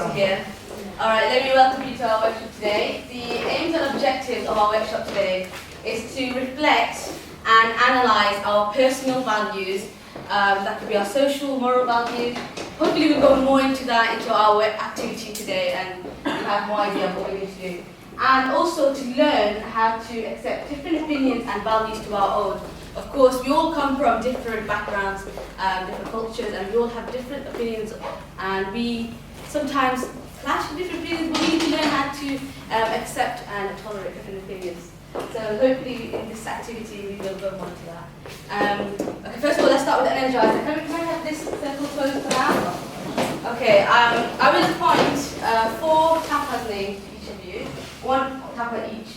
to hear. Alright, let me welcome you to our workshop today. The aims and objectives of our workshop today is to reflect and analyse our personal values. That could be our social, moral values. Hopefully we'll go more into that, into our activity today, and you'll have more idea of what we're going to do. And also to learn how to accept different opinions and values to our own. Of course, we all come from different backgrounds, different cultures, and we all have different opinions, and we sometimes clash with different opinions, but we need to learn how to accept and tolerate different opinions. So hopefully in this activity we will go more into that. Okay, first of all, let's start with the energizer. Can I have this circle closed for now? Okay, I will appoint 4 tapas names to each of you. 1 tapa each.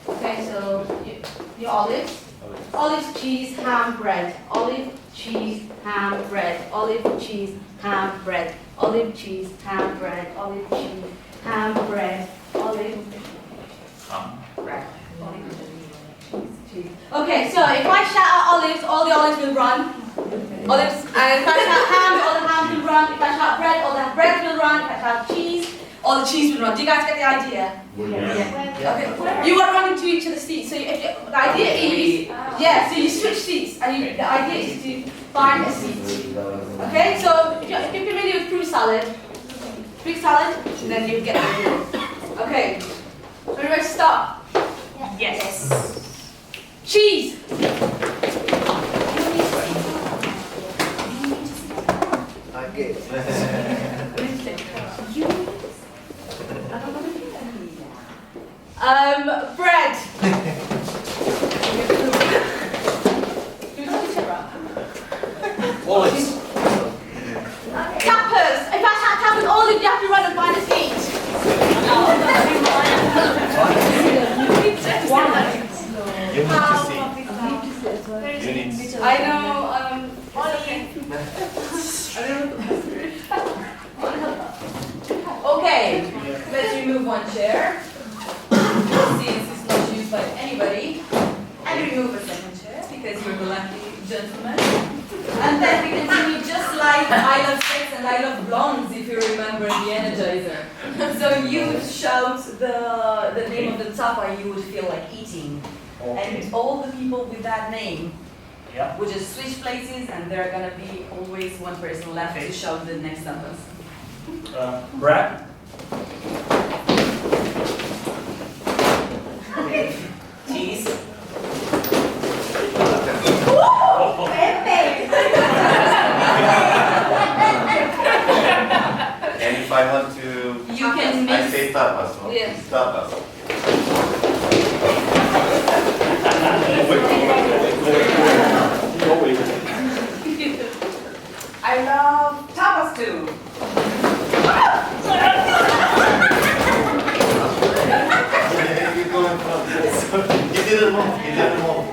Okay, so your olives. Olive, cheese, ham, bread. Olive, cheese, ham, bread. Olive, cheese, ham, bread. Olive, cheese, ham, bread. Olive, cheese, ham, bread. Olive, ham, bread. Okay, so if I shout out olives, all the olives will run. Olives, and if I shout ham, all the hams will run. If I shout bread, all the bread will run. If I shout cheese, all the cheese will run. Do you guys get the idea? Yeah. Okay. You are running to each of the seats. So the idea is, so you switch seats, and the idea is to find a seat. Okay, so if you're familiar with fruit salad, then you get the idea. Okay, so are you ready to start? Yes. Cheese. Okay. Bread. Olives. Tapas. If I shout tapas, all of you have to run and find a seat. You need to see. I know. Okay, let's remove 1 chair. Since it's not used by anybody. And remove a 2nd chair because you're the lucky gentleman. And then we continue just like I Love Sex and I Love Blondes, if you remember the Energizer. So you would shout the name of the tapa you would feel like eating. Okay. And all the people with that name Yeah. would just switch places, and there are gonna be always 1 person left to shout the next tapas. Bread. Cheese. And if I want to, You can I mix. say tapas, no? Yes. Tapas. I love tapas too. You're going from this. You didn't move, you didn't move.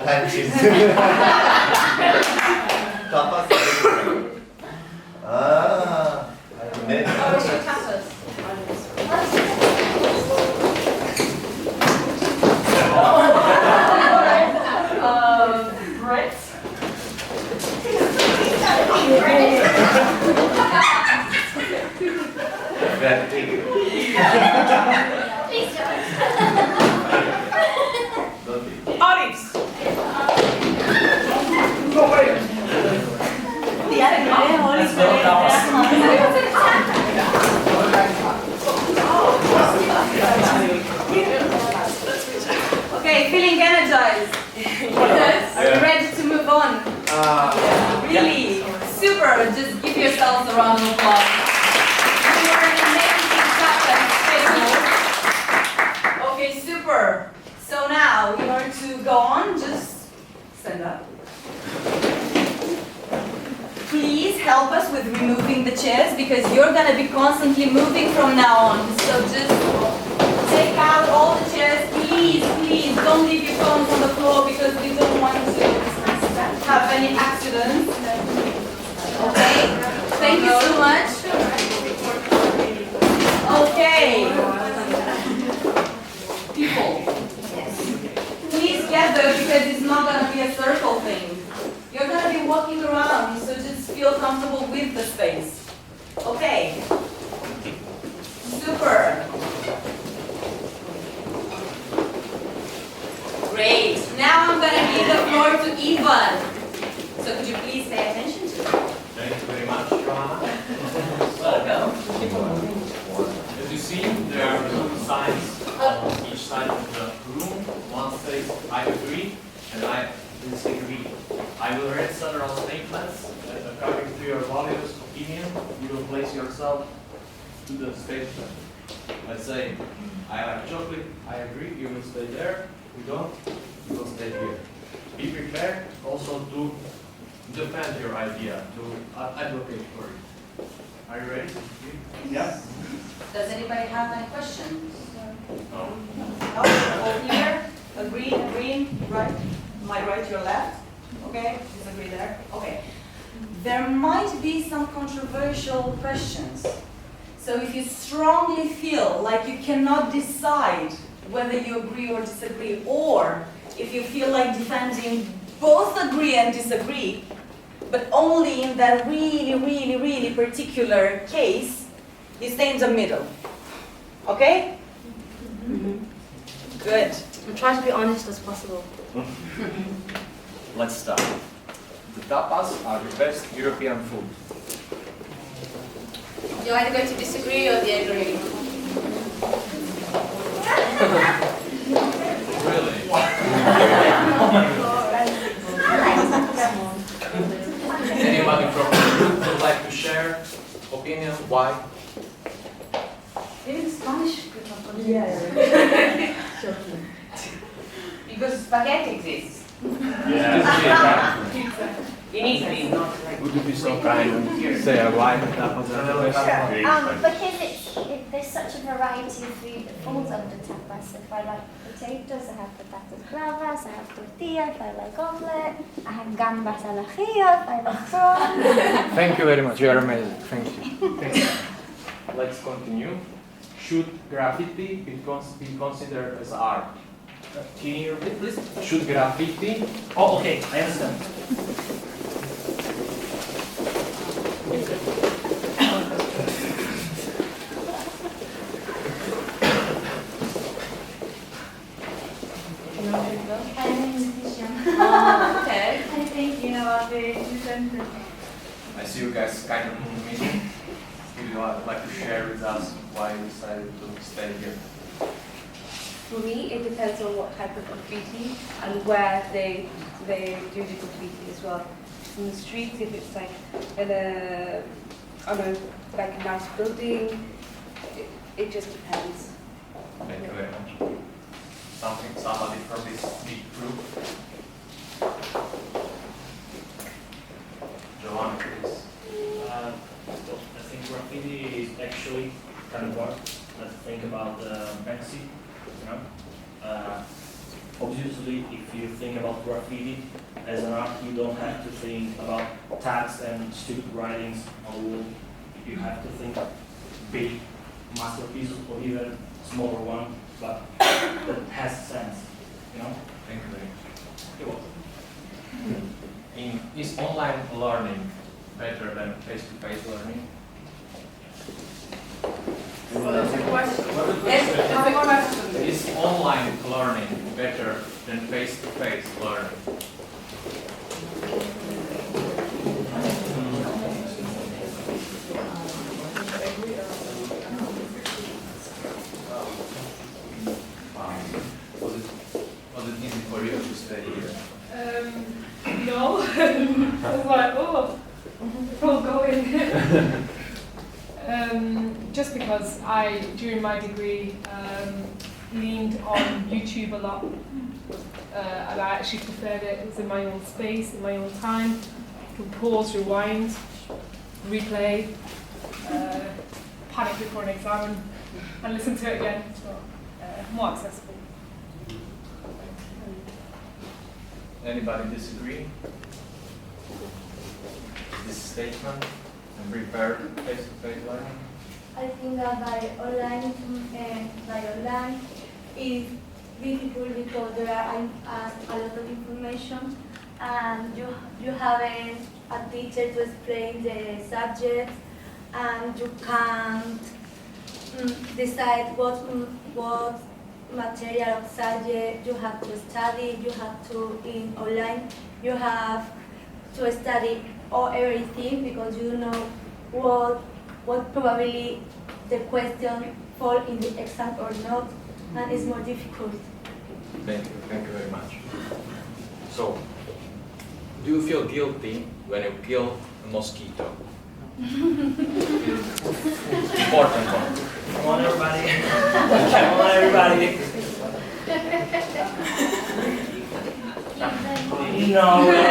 And cheese. Tapas. Oh, it's your tapas. Bread. Bread, take it. Don't eat. Olives. Okay, feeling energized. Are you ready to move on? Really? Super. Just give yourselves a round of applause. You are an amazing couple. Okay, super. So now, in order to go on, just stand up. Please help us with removing the chairs because you're going to be constantly moving from now on. So just take out all the chairs. Please, please don't leave your phones on the floor because we don't want to have any accidents. Okay? Thank you so much. Okay. People, please gather because it's not going to be a circle thing. You're going to be walking around, so just feel comfortable with the space. Okay. Great. Now I'm going to give the floor to Ivan. So could you please pay attention to me? Thank you very much, Joanna. Welcome. As you see, there are two signs on each side of the room. One says I agree and I disagree. I will read several statements that according to your values, opinion, you will place yourself to the statement. Let's say, I like chocolate, I agree, you will stay there. You don't, you will stay here. Be prepared also to defend your idea, to advocate for it. Are you ready? Yeah? Does anybody have any questions? No. No? All here? Agree, right? My right, your left? Okay, disagree there? Okay. There might be some controversial questions. So if you strongly feel like you cannot decide whether you agree or disagree, or if you feel like defending both agree and disagree, but only in that really particular case, you stay in the middle. Okay? Good. I'm trying to be honest as possible. Let's start. The tapas are the best European food. You're either going to disagree or the agree. Really? Anybody from the group would like to share opinion? Why? In Spanish? Because spaghetti exists. Yeah. In Italy, not like. Would you be so kind and say why the tapas are the best? Because there's such a variety of food that falls under tapas. If I like potatoes, I have patatas bravas, I have tortilla, if I like omelette, I have gambas al ajillo, if I like prawn. Thank you very much, you are amazing. Thank you. Let's continue. Should graffiti be considered as art? Can you repeat, please? Should graffiti Oh, okay, I understand. Okay. I think you know what the different. I see you guys kind of moving. Would you like to share with us why you decided to stay here? For me, it depends on what type of graffiti and where they do the graffiti as well. In the streets, if it's like in a like a nice building, it just depends. Thank you very much. Somebody from this big group? Joanna, please. Well, I think graffiti is actually kind of art. Let's think about Banksy, you know. Obviously, if you think about graffiti as an art, you don't have to think about tags and stupid writings on the wall. You have to think big masterpieces or even smaller one, but that has sense, you know. Thank you very much. You're welcome. Is online learning better than face-to-face learning? That's a question. Is online learning better than face-to-face learning? Was it easy for you to stay here? No. I was like, oh, we'll go in. Just because I, during my degree, leaned on YouTube a lot. And I actually preferred it. It was in my own space, in my own time. I could pause, rewind, replay, panic before an exam, and listen to it again. So, more accessible. Anybody disagree? This statement and prepare face-to-face learning? I think that by online is difficult because there are a lot of information and you haven't a teacher to explain the subject and you can't decide what material outside, you have to study, you have to in online, you have to study everything because you know what probably the question fall in the exam or not, and it's more difficult. Thank you very much. So, do you feel guilty when you kill a mosquito? Important one. Come on, everybody. Come on, everybody. No way.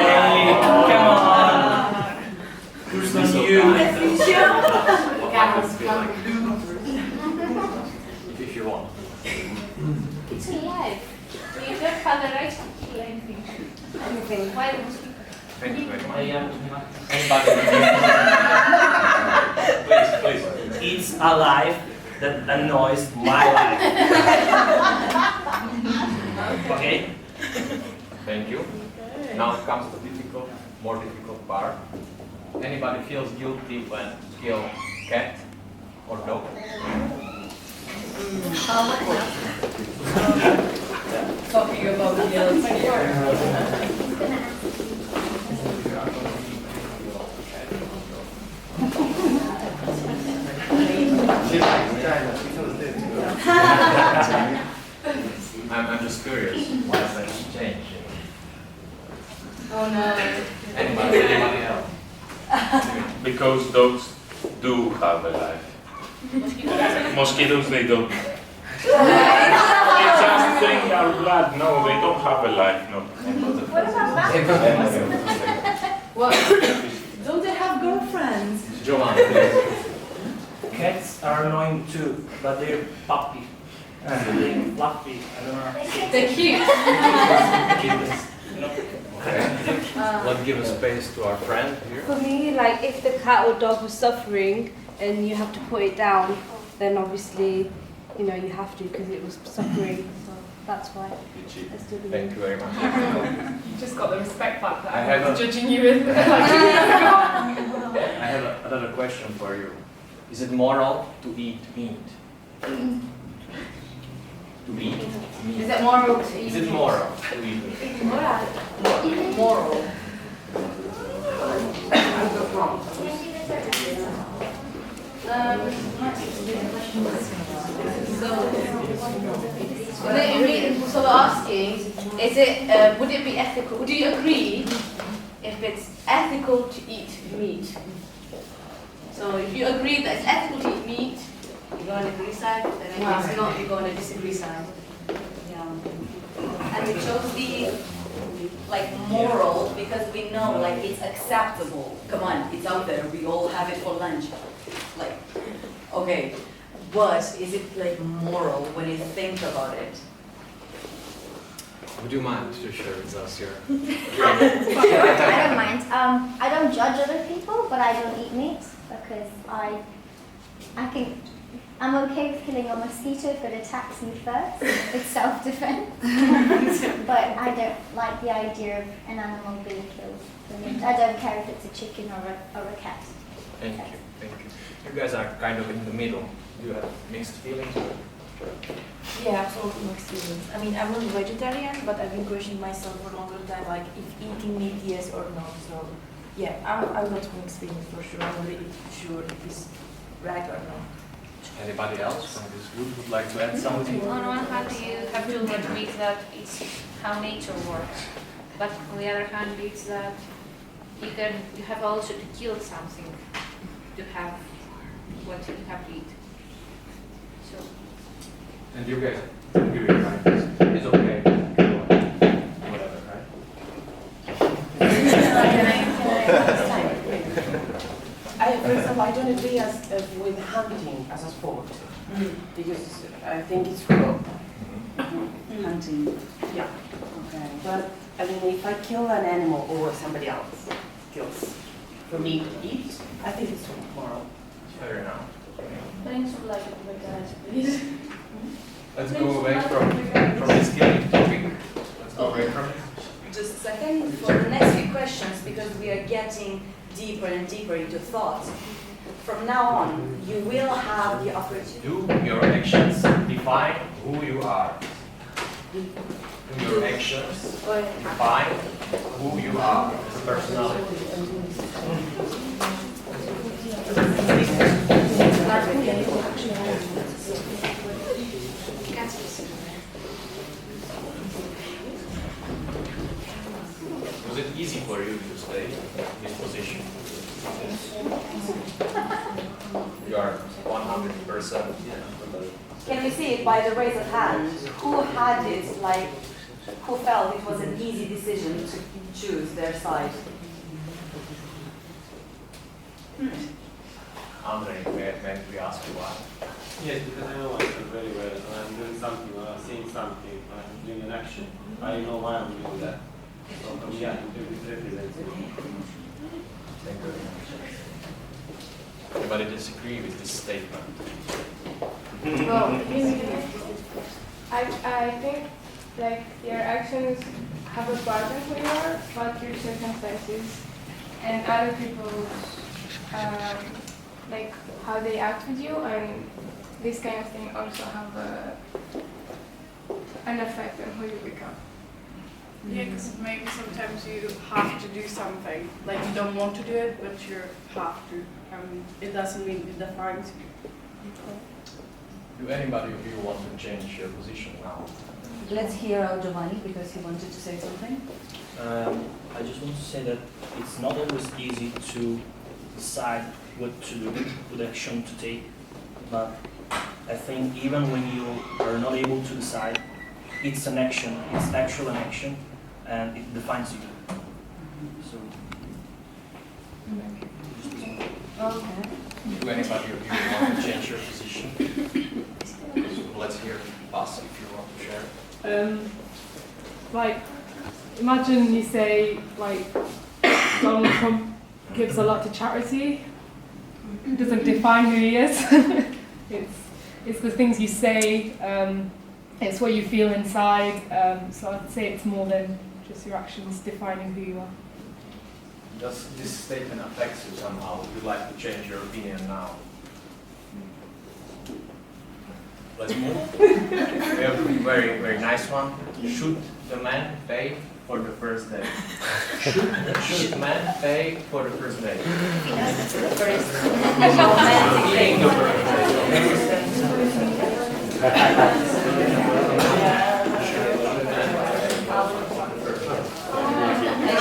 Come on. Who's on you? If you want. It's alive. You don't have the right to kill anything. Why the mosquito? Thank you very much. Anybody? Please. It's a life that annoys my life. Okay? Thank you. Now comes the more difficult part. Anybody feels guilty when kill cat or dog? Talking about guilt here. I'm just curious. Why is that change? Oh no. Anybody else? Because dogs do have a life. Mosquitoes, they don't. They just drink our blood. No, they don't have a life. No. What about that? What? Don't they have girlfriends? Giovanni, please. Cats are annoying too, but they're puppy. They're fluffy. I don't know. They're cute. Okay. Let's give a space to our friend here. For me, like if the cat or dog was suffering and you have to put it down, then obviously, you have to because it was suffering. So that's why. Let's do the Thank you very much. You just got the respect back that I I have was judging you with like 2 years ago. I have another question for you. Is it moral to eat meat? To eat meat. Is it moral to eat? Is it moral to eat meat? Moral. So we're asking, would it be ethical? Would you agree if it's ethical to eat meat? So if you agree that it's ethical to eat meat, you go on the agree side, and if it's not, you go on the disagree side. And we chose the moral because we know it's acceptable. Come on, it's out there. We all have it for lunch. Okay, but is it moral when you think about it? Would you mind to share with us your? I don't mind. I don't judge other people, but I don't eat meat because I think I'm okay with killing a mosquito if it attacks me first. It's self-defense. But I don't like the idea of an animal being killed for meat. I don't care if it's a chicken or a cat. Thank you. You guys are kind of in the middle. Do you have mixed feelings? Yeah, absolutely mixed feelings. I mean, I'm not vegetarian, but I've been questioning myself for a longer time, if eating meat, yes or no. So, yeah, I've got mixed feelings for sure. I'm not really sure if it's right or not. Anybody else from this group would like to add something? On one hand, you have to admit that it's how nature works, but on the other hand, it's that you have also to kill something to have what you have to eat. So. And you guys agree, right? It's okay. Whatever, right? For example, I don't agree with hunting as a sport because I think it's cruel. Hunting. Yeah. Okay. But I mean, if I kill an animal or somebody else kills for me to eat, I think it's moral. Fair enough. Thanks for please. Let's go away from this killing topic. Let's go away from it. Just a second for the next few questions because we are getting deeper and deeper into thoughts. From now on, you will have the opportunity. Do your actions define who you are? Your actions define who you are as a personality. Was it easy for you to stay in this position? You are 100%. Can we see it by the raise of hand? Who had it, like, who felt it was an easy decision to choose their side? Andre, may we ask you why? Yes, because I know myself very well. When I'm doing something, when I'm saying something, when I'm doing an action, I know why I'm doing that. So for me, I think it represents me. Thank you. Anybody disagree with this statement? Well, I think like your actions have a part of who you are, but your circumstances and other people's like how they act with you and this kind of thing also have an effect on who you become. Yeah, because maybe sometimes you have to do something, like you don't want to do it, but you have to. It doesn't mean it defines you. Do anybody of you want to change your position now? Let's hear out Giovanni because he wanted to say something. I just want to say that it's not always easy to decide what to do, what action to take, but I think even when you are not able to decide, it's an action, it's actual an action, and it defines you. So, Okay. Do anybody of you want to change your position? Let's hear us if you want to share. Like, imagine you say like Donald Trump gives a lot to charity. It doesn't define who he is. it's the things you say. It's what you feel inside. So I'd say it's more than just your actions defining who you are. Does this statement affect you somehow? Would you like to change your opinion now? Let's move. We have a very, very nice one. Should the man pay for the first date? Should the man pay for the first date? That's the first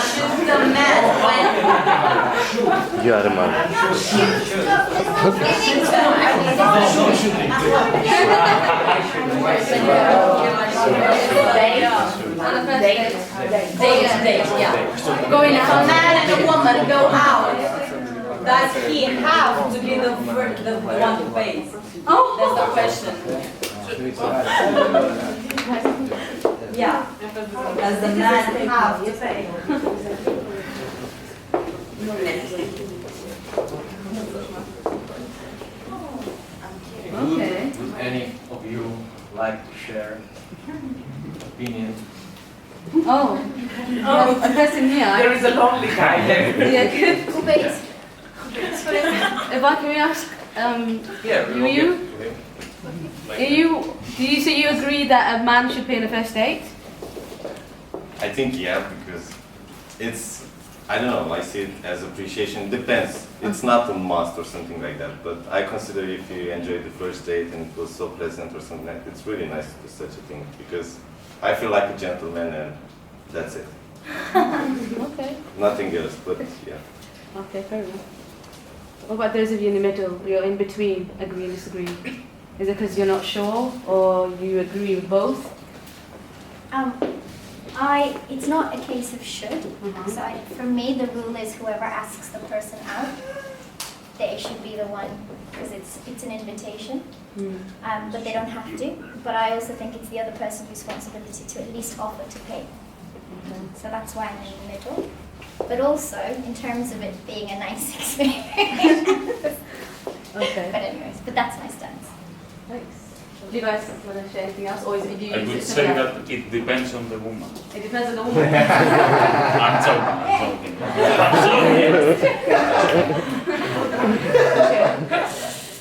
Should the man You are a man. Date, yeah. Going out. A man and a woman go out. Does he have to be the one who pays? That's the question. Yeah. Does the man have to pay? Okay. Would any of you like to share opinion? Oh, a person here. There is a lonely guy there. Yeah, good. Who pays? If I can ask, Yeah, do you say you agree that a man should pay on a first date? I think yeah, because it's, I don't know, I see it as appreciation. Depends. It's not a must or something like that, but I consider if you enjoyed the first date and it was so pleasant or something like that, it's really nice to do such a thing because I feel like a gentleman and that's it. Okay. Nothing else, but yeah. Okay, fair enough. What about those of you in the middle? You're in between, agree and disagree. Is it because you're not sure, or you agree with both? It's not a case of should. So for me, the rule is whoever asks the person out, they should be the one, because it's an invitation. But they don't have to. But I also think it's the other person's responsibility to at least offer to pay. So that's why I'm in the middle. But also, in terms of it being a nice experience. Okay. But anyways, but that's my stance. Thanks. Do you guys want to share anything else, or is it, do you I would say that it depends on the woman. It depends on the woman. I'm joking.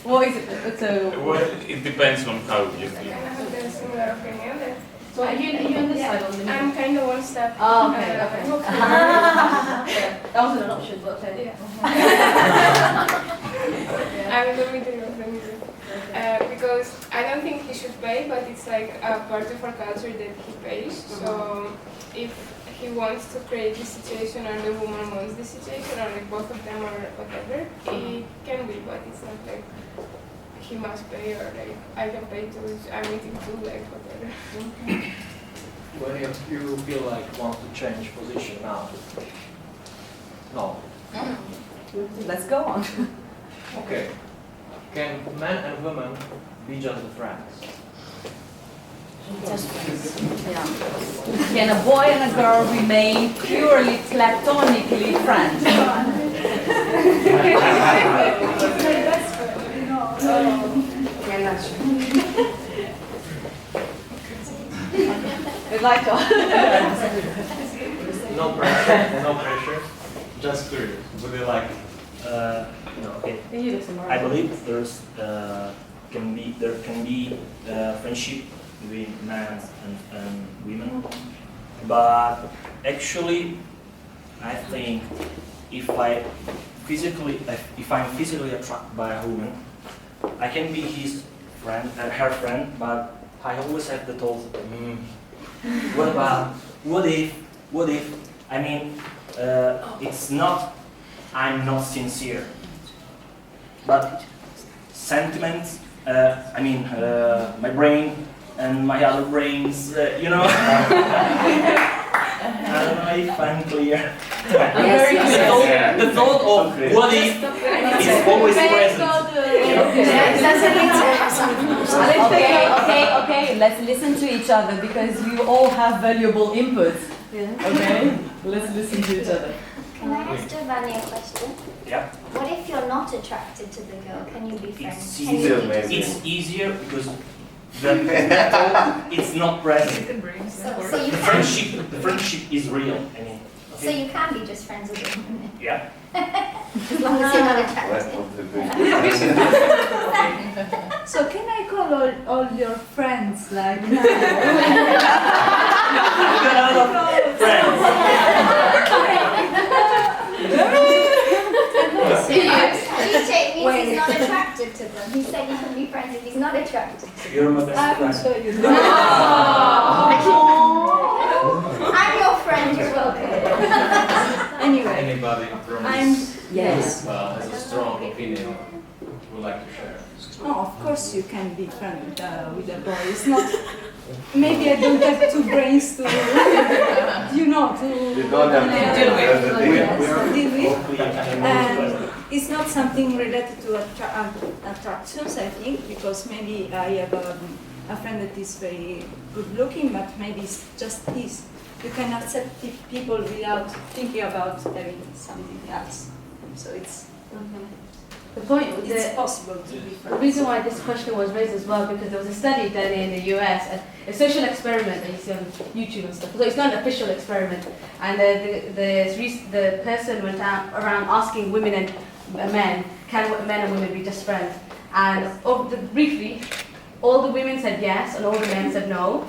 What is it? So. Well, it depends on how you feel. I have a similar opinion. So are you on this side or on the middle? I'm kind of one step. Oh, okay, okay. Yeah, that wasn't an option, but okay. I'm in the middle of the middle. Because I don't think he should pay, but it's like a part of our culture that he pays. So if he wants to create this situation or the woman wants this situation or like both of them or whatever, it can be, but it's not like he must pay or like I can pay too, I'm eating too, like whatever. When you feel like want to change position now? No. Let's go on. Okay. Can men and women be just the friends? Just friends. Yeah. Can a boy and a girl remain purely platonically friends? We'd like to. No pressure, no pressure. Just curious. Would you like? No, okay. I believe there can be friendship between men and women, but actually, I think if I'm physically attracted by a woman, I can be his friend, her friend, but I always have the thought, what about, what if, I mean, it's not, I'm not sincere, but sentiments, my brain and my other brains, you know, I don't know if I'm clear. The thought of what if is always present. Okay, let's listen to each other because you all have valuable input. Okay, let's listen to each other. Can I ask Giovanni a question? Yeah. What if you're not attracted to the girl? Can you be friends? It's easier because it's not present. So you The can. the friendship is real. I mean. So you can be just friends with a woman. Yeah. As long as you're not attracted. So can I call all your friends like now? Means he's not attracted to them. He said you can be friends if he's not attracted to them. You're my best friend. So you I'm your friend, you're welcome. Anyway, Anybody from I'm Yes. has a strong opinion would like to share? oh, of course you can be friends with a boy. It's not. Maybe I don't have two brains to, you know, to You don't have to deal Hopefully, And it's not something related to attractions, I think, because maybe I have a friend that is very good looking, but maybe it's just this. You can accept people without thinking about having something else. So it's possible to be The friends. reason why this question was raised as well, because there was a study done in the US, a social experiment that you see on YouTube and stuff. So it's not an official experiment. And the person went around asking women and men, can men and women be just friends? And briefly, all the women said yes, and all the men said no.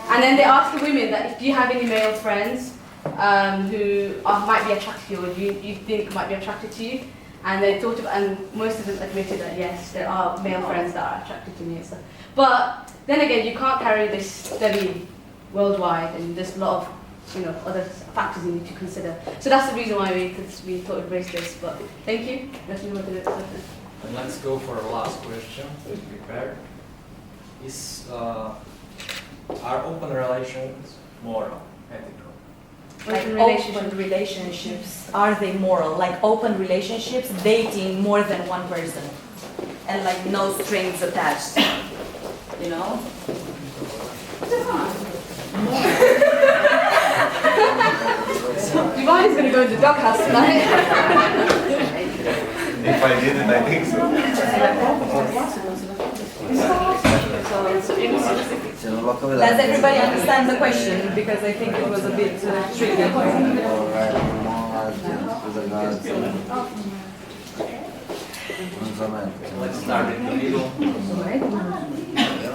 And then they asked the women that if do you have any male friends who might be attracted to you, or you think might be attracted to you? And they thought about, and most of them admitted that yes, there are male friends that are attracted to me and stuff. But then again, you can't carry this study worldwide, and there's a lot of other factors you need to consider. So that's the reason why we thought we'd raise this. But thank you. Let's move on to the next question. And let's go for our last question. Be prepared. Are open relations moral, ethical? Like open relationships, are they moral? Like open relationships, dating more than one person, and like no strings attached, you know? Giovanni's going to go in the doghouse tonight. If I did it, I think so. Does everybody understand the question? Because I think it was a bit tricky. Let's start in the middle.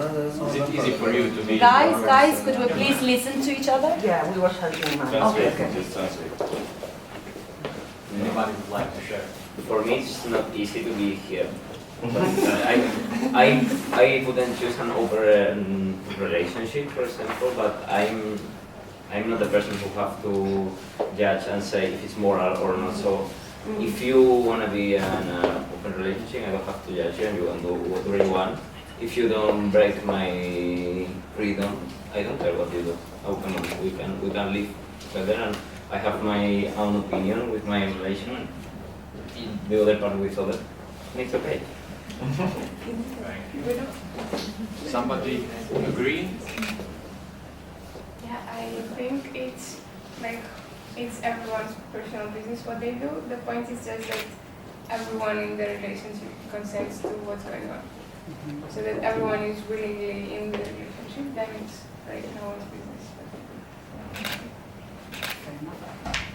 Is it easy for you to be? Guys, could we please listen to each other? Yeah, we were helping man. Translate, Okay. just translate. Anybody would like to share? For me, it's not easy to be here. But, I wouldn't choose an open relationship, for example, but I'm not the person who have to judge and say if it's moral or not. So if you want to be in an open relationship, I don't have to judge you and you can do whatever you want. If you don't break my freedom, I don't care what you do. Oh, come on, we can live together, and I have my own opinion with my relation, and the other part with other. And it's okay. Somebody agree? Yeah, I think it's everyone's personal business what they do. The point is just that everyone in the relationship consents to what's going on. So that everyone is willingly in the relationship, then it's like no one's business.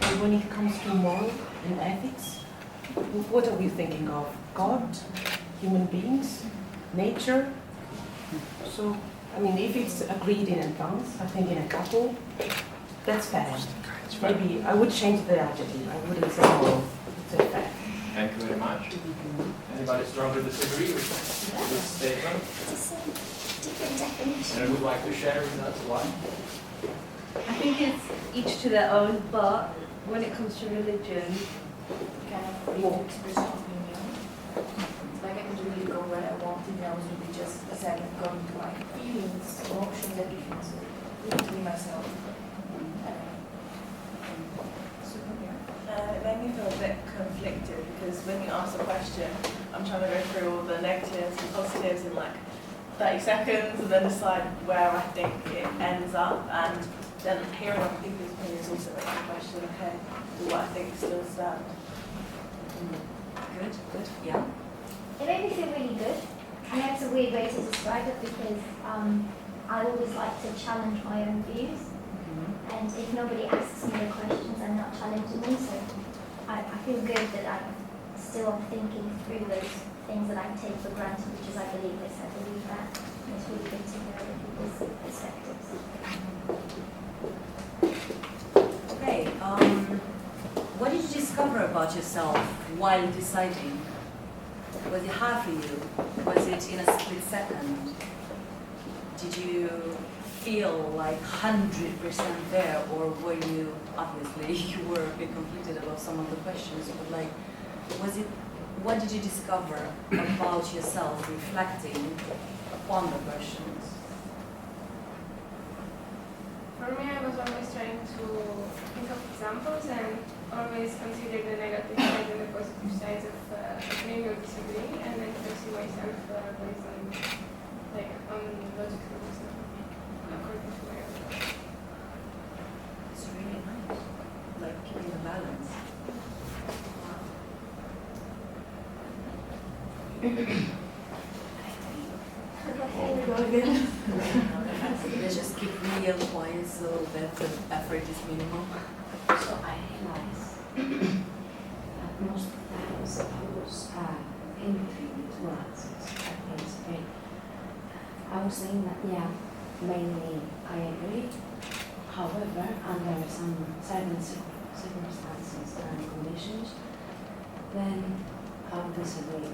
And when it comes to moral and ethics, what are we thinking of? God? Human beings? Nature? So, I mean, if it's agreed in advance, I think in a couple, that's fair. Maybe I would change the adjective. I wouldn't say moral, I'd say fair. Thank you very much. Anybody strongly disagree with this statement? It's a different definition. And would like to share with us why? I think it's each to their own, but when it comes to religion, Kind of freedom to express opinion. Like I can really go where I want, and I was really just as I can go into my feelings, emotions, everything. So really to be myself. It made me feel a bit conflicted because when you ask a question, I'm trying to go through all the negatives and positives in like 30 seconds and then decide where I think it ends up, and then hearing other people's opinions also makes me question, okay, do what I think still stand? Good, yeah. It made me feel really good. I know it's a weird way to describe it because I always like to challenge my own views. And if nobody asks me the questions, I'm not challenging them. So I feel good that I'm still thinking through those things that I take for granted, which is I believe this, I believe that. And it's really good to hear other people's perspectives. Okay, what did you discover about yourself while deciding? Was it hard for you? Was it in a split second? Did you feel like 100% there, or were you, obviously, you were a bit conflicted about some of the questions, but like, was it, what did you discover about yourself reflecting upon the questions? for me, I was always trying to think of examples and always consider the negative sides and the positive sides of agreeing or disagreeing, and then to see myself based on logical wisdom according to my own. It's really nice, like keeping the balance. Let's just keep real quiet so that the effort is minimal. So I realized that most of the times I was in between two answers. I think I was saying that, yeah, mainly I agree. However, under some certain circumstances and conditions, then I would disagree.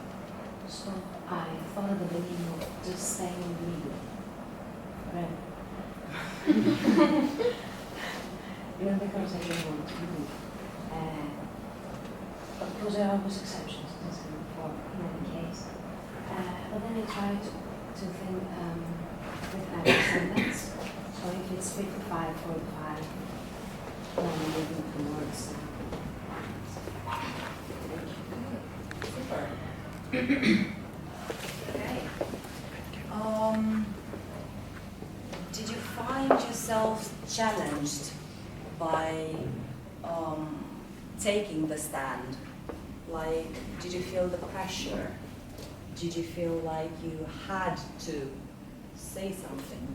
So I thought at the beginning of just staying in the middle. Right. Even because I didn't want to move. Because there are always exceptions, as I said before, in any case. But then I tried to think with descendants. So if it's 55, 45, then I'm moving towards. Okay. Did you find yourself challenged by taking the stand? Like, did you feel the pressure? Did you feel like you had to say something?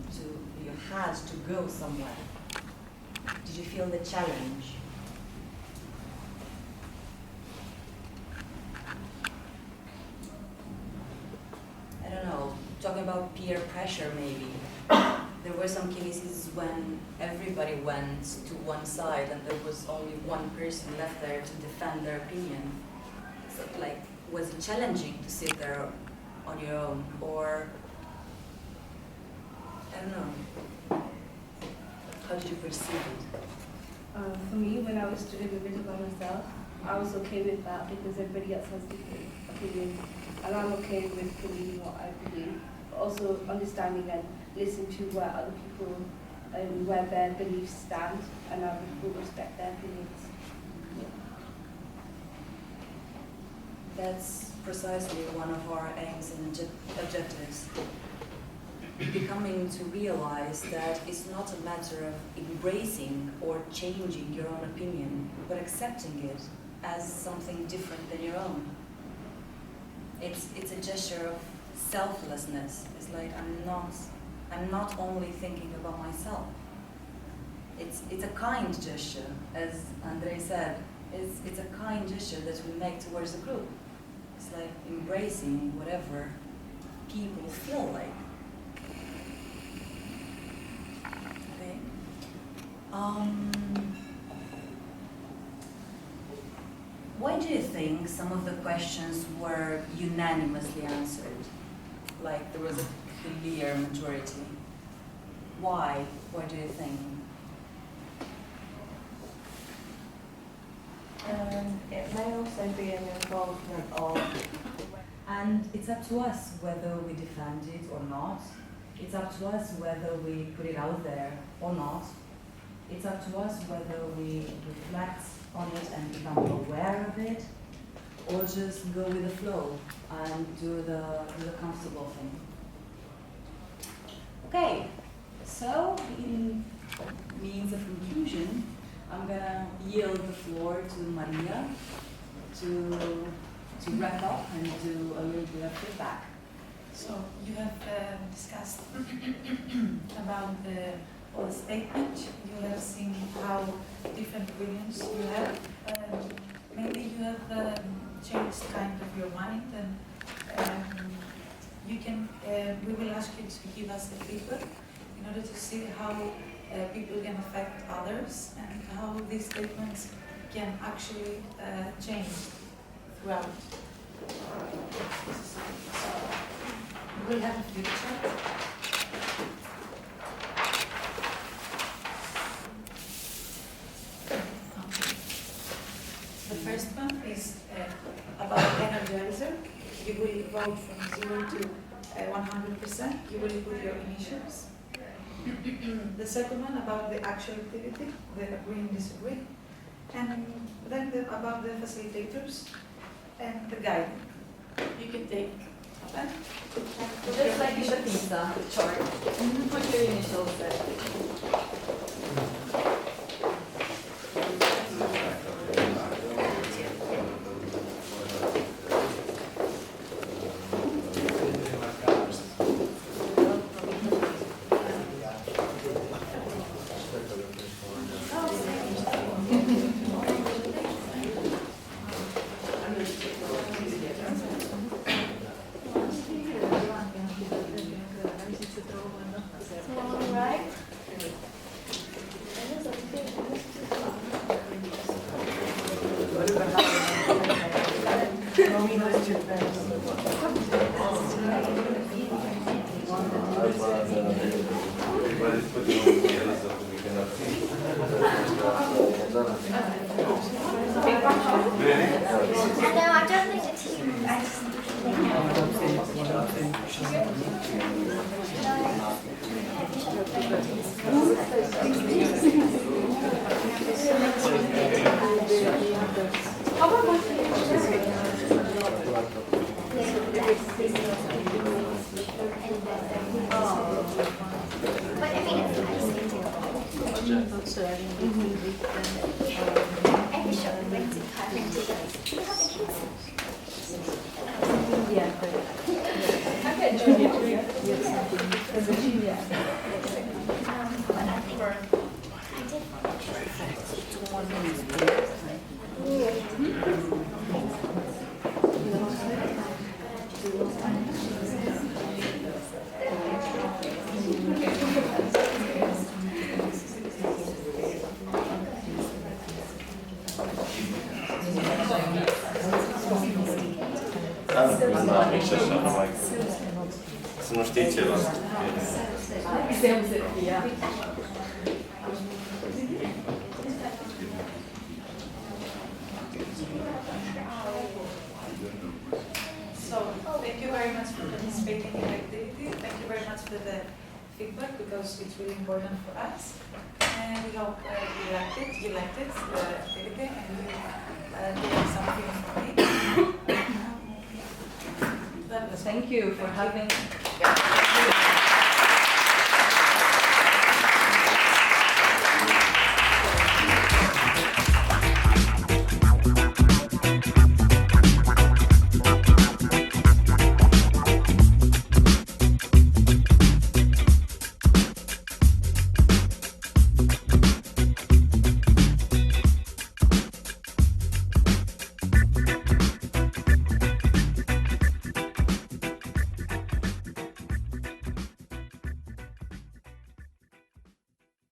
You had to go somewhere? Did you feel the challenge? I don't know, talking about peer pressure maybe. There were some cases when everybody went to one side and there was only one person left there to defend their opinion. So like, was it challenging to sit there on your own, or I don't know. How did you perceive it? For me, when I was doing the video by myself, I was okay with that because everybody else has different opinions, and I'm okay with believing what I believe. But also understanding and listening to where other people and where their beliefs stand, and I will respect their opinions. That's precisely one of our aims and objectives. Becoming to realize that it's not a matter of embracing or changing your own opinion, but accepting it as something different than your own. It's a gesture of selflessness. It's like I'm not only thinking about myself. It's a kind gesture, as Andrei said. It's a kind gesture that we make towards the group. It's like embracing whatever people feel like. Okay. Why do you think some of the questions were unanimously answered? Like there was a clear majority. Why? Why do you think? It may also be an involvement of, and it's up to us whether we defend it or not. It's up to us whether we put it out there or not. It's up to us whether we reflect on it and become aware of it, or just go with the flow and do the comfortable thing. Okay, so in means of conclusion, I'm gonna yield the floor to Maria to wrap up and do a little bit of feedback. So you have discussed about the whole statement. You have seen how different opinions you have. Maybe you have changed kind of your mind, and you can. We will ask you to give us a paper in order to see how people can affect others and how these statements can actually change throughout. We'll have a future. The first one is about energizer. You will vote from 0 to 100%. You will put your initials. The second one about the actual activity, the agree and disagree. And then about the facilitators and the guide. You can take. Okay? Just like in the pizza chart. Put your initials there. Să nu mici așa, numai să nu știi ceva. So, thank you very much for participating in the activity. Thank you very much for the feedback because it's really important for us. And we hope you liked it, the activity, and you gained something from it. Thank you for having.